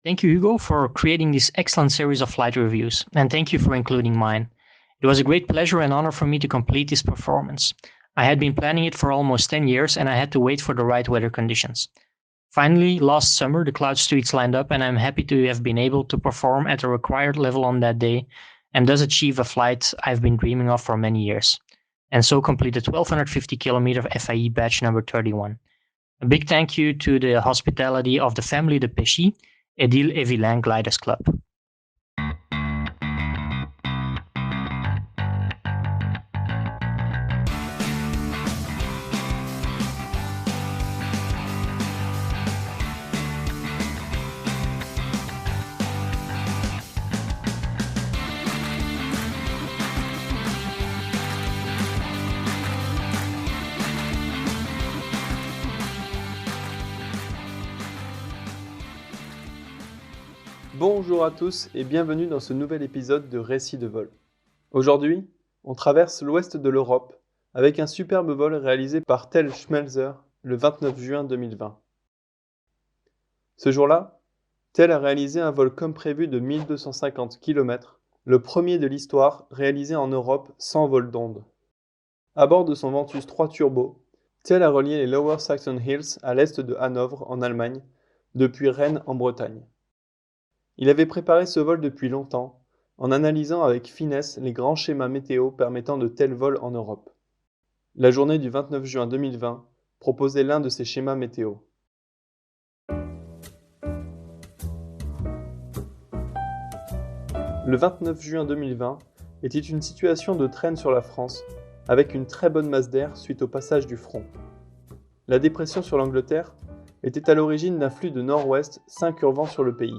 Thank you, Hugo, for creating this excellent series of flight reviews, and thank you for including mine. It was a great pleasure and honor for me to complete this performance. I had been planning it for almost 10 years, and I had to wait for the right weather conditions. Finally, last summer, the cloud streets lined up, and I'm happy to have been able to perform at the required level on that day, and thus achieve a flight I've been dreaming of for many years, and so complete the 1250 kilometer FIE batch number 31. A big thank you to the hospitality of the family de Péchy, Edile et Vilain Gliders Club. Bonjour à tous et bienvenue dans ce nouvel épisode de Récits de vol. Aujourd'hui, on traverse l'ouest de l'Europe avec un superbe vol réalisé par Tel Schmelzer le 29 juin 2020. Ce jour-là, Tel a réalisé un vol comme prévu de 1250 km, le premier de l'histoire réalisé en Europe sans vol d'onde. À bord de son Ventus 3 Turbo, Tel a relié les Lower Saxon Hills à l'est de Hanovre en Allemagne, depuis Rennes en Bretagne. Il avait préparé ce vol depuis longtemps, en analysant avec finesse les grands schémas météo permettant de tels vols en Europe. La journée du 29 juin 2020 proposait l'un de ces schémas météo. Le 29 juin 2020 était une situation de traîne sur la France, avec une très bonne masse d'air suite au passage du front. La dépression sur l'Angleterre était à l'origine d'un flux de nord-ouest s'incurvant sur le pays.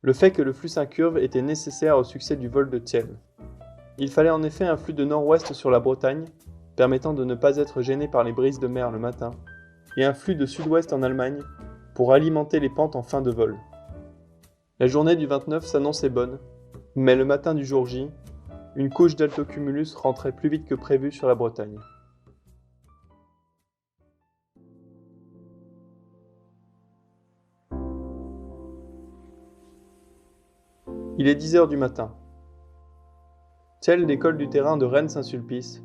Le fait que le flux s'incurve était nécessaire au succès du vol de Thiel. Il fallait en effet un flux de nord-ouest sur la Bretagne, permettant de ne pas être gêné par les brises de mer le matin, et un flux de sud-ouest en Allemagne, pour alimenter les pentes en fin de vol. La journée du 29 s'annonçait bonne, mais le matin du jour J, une couche d'altocumulus rentrait plus vite que prévu sur la Bretagne. Il est 10h du matin. Thiel décolle du terrain de Rennes-Saint-Sulpice,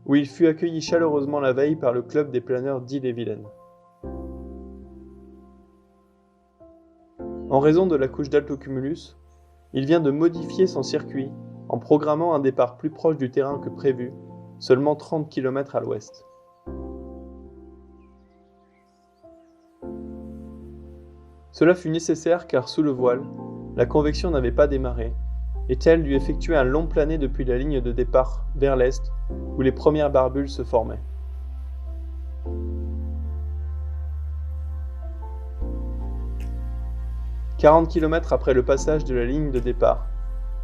où il fut accueilli chaleureusement la veille par le club des planeurs d'Ille-et-Vilaine. En raison de la couche d'altocumulus, il vient de modifier son circuit en programmant un départ plus proche du terrain que prévu, seulement 30 km à l'ouest. Cela fut nécessaire car sous le voile, la convection n'avait pas démarré, et Thiel dut effectuer un long plané depuis la ligne de départ vers l'est, où les premières barbules se formaient. « 40 km après le passage de la ligne de départ,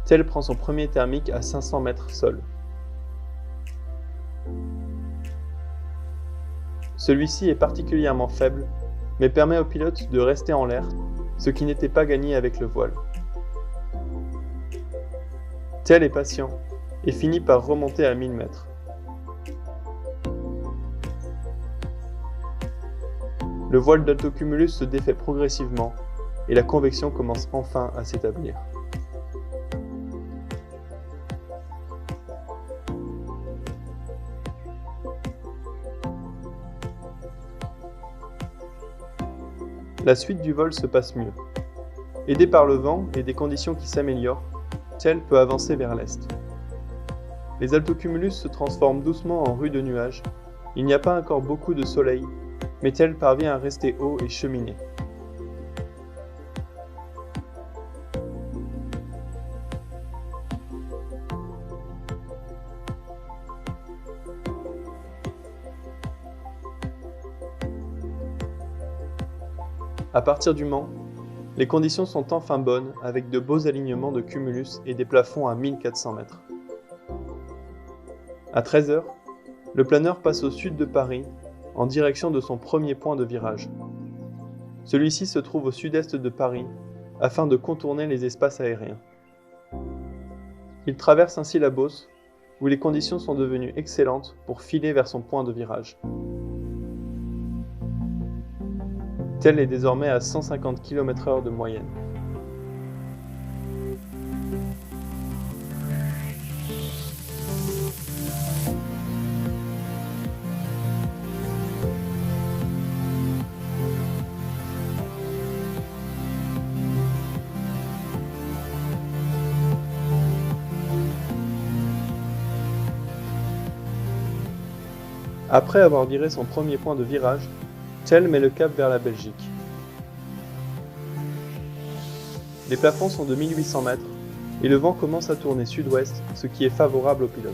Thiel prend son premier thermique à 500 mètres sol. Celui-ci est particulièrement faible, mais permet au pilote de rester en l'air, ce qui n'était pas gagné avec le voile. Thiel est patient et finit par remonter à 1000 mètres. Le voile d'altocumulus se défait progressivement et la convection commence enfin à s'établir. La suite du vol se passe mieux. Aidé par le vent et des conditions qui s'améliorent, Thiel peut avancer vers l'est. Les altocumulus se transforment doucement en rues de nuages. Il n'y a pas encore beaucoup de soleil, mais Thiel parvient à rester haut et cheminer. À partir du Mans, les conditions sont enfin bonnes avec de beaux alignements de cumulus et des plafonds à 1400 mètres. À 13h, le planeur passe au sud de Paris en direction de son premier point de virage. Celui-ci se trouve au sud-est de Paris afin de contourner les espaces aériens. Il traverse ainsi la Beauce où les conditions sont devenues excellentes pour filer vers son point de virage. Tel est désormais à 150 km/h de moyenne. Après avoir viré son premier point de virage, Tell met le cap vers la Belgique. Les plafonds sont de 1800 mètres et le vent commence à tourner sud-ouest, ce qui est favorable au pilote.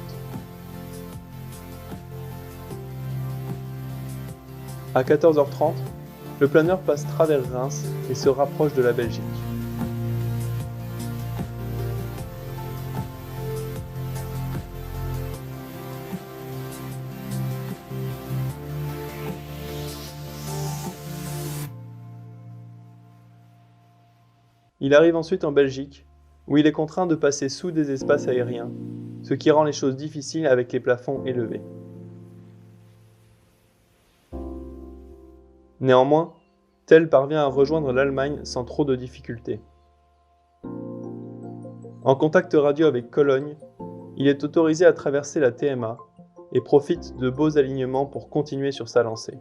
À 14h30, le planeur passe travers Reims et se rapproche de la Belgique. Il arrive ensuite en Belgique, où il est contraint de passer sous des espaces aériens, ce qui rend les choses difficiles avec les plafonds élevés. Néanmoins, Tell parvient à rejoindre l'Allemagne sans trop de difficultés. En contact radio avec Cologne, il est autorisé à traverser la TMA et profite de beaux alignements pour continuer sur sa lancée.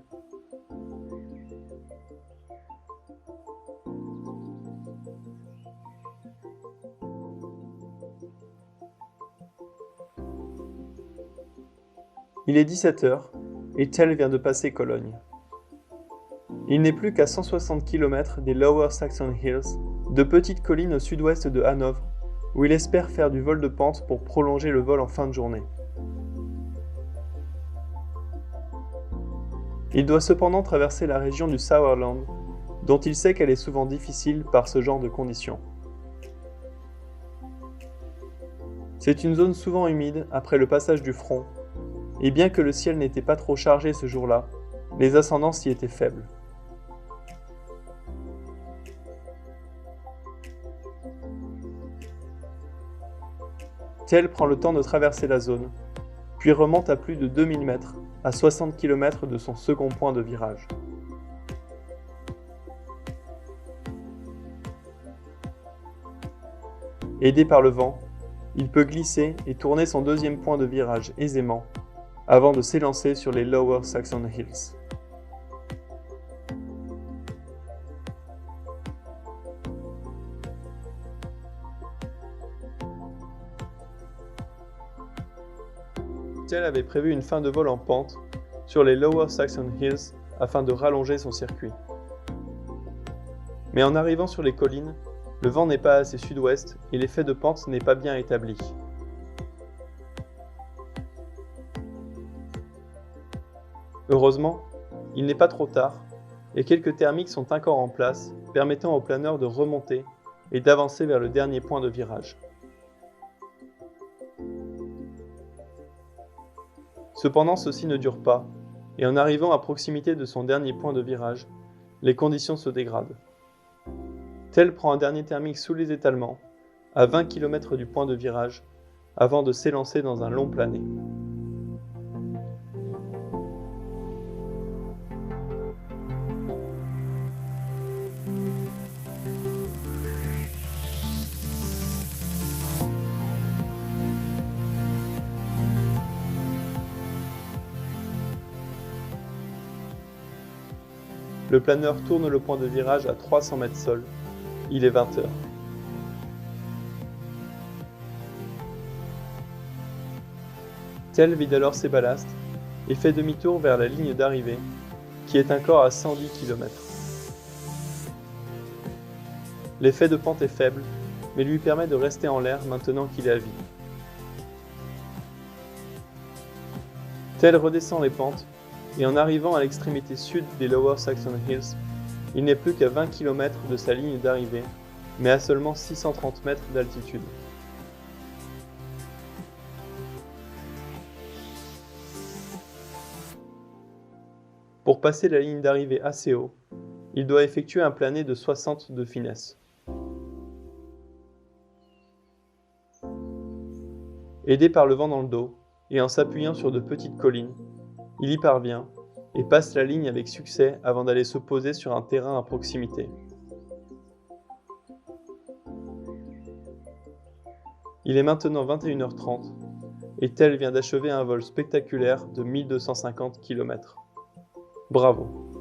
Il est 17h et Tell vient de passer Cologne. Il n'est plus qu'à 160 km des Lower Saxon Hills, de petites collines au sud-ouest de Hanovre, où il espère faire du vol de pente pour prolonger le vol en fin de journée. Il doit cependant traverser la région du Sauerland, dont il sait qu'elle est souvent difficile par ce genre de conditions. C'est une zone souvent humide après le passage du front, et bien que le ciel n'était pas trop chargé ce jour-là, les ascendances y étaient faibles. Tell prend le temps de traverser la zone, puis remonte à plus de 2000 mètres, à 60 km de son second point de virage. Aidé par le vent, il peut glisser et tourner son deuxième point de virage aisément, avant de s'élancer sur les Lower Saxon Hills. Tell avait prévu une fin de vol en pente sur les Lower Saxon Hills afin de rallonger son circuit. Mais en arrivant sur les collines, le vent n'est pas assez sud-ouest et l'effet de pente n'est pas bien établi. Heureusement, il n'est pas trop tard et quelques thermiques sont encore en place, permettant au planeur de remonter et d'avancer vers le dernier point de virage. Cependant, ceci ne dure pas, et en arrivant à proximité de son dernier point de virage, les conditions se dégradent. Tell prend un dernier thermique sous les étalements, à 20 km du point de virage, avant de s'élancer dans un long plané. Le planeur tourne le point de virage à 300 mètres sol. Il est 20h. Tell vide alors ses ballasts et fait demi-tour vers la ligne d'arrivée, qui est encore à 110 km. L'effet de pente est faible, mais lui permet de rester en l'air maintenant qu'il est à vide. Tell redescend les pentes, et en arrivant à l'extrémité sud des Lower Saxon Hills, il n'est plus qu'à 20 km de sa ligne d'arrivée, mais à seulement 630 mètres d'altitude. Pour passer la ligne d'arrivée assez haut, il doit effectuer un plané de 60 de finesse. Aidé par le vent dans le dos, et en s'appuyant sur de petites collines, il y parvient, et passe la ligne avec succès avant d'aller se poser sur un terrain à proximité. Il est maintenant 21h30 et Tell vient d'achever un vol spectaculaire de 1250 km. Bravo!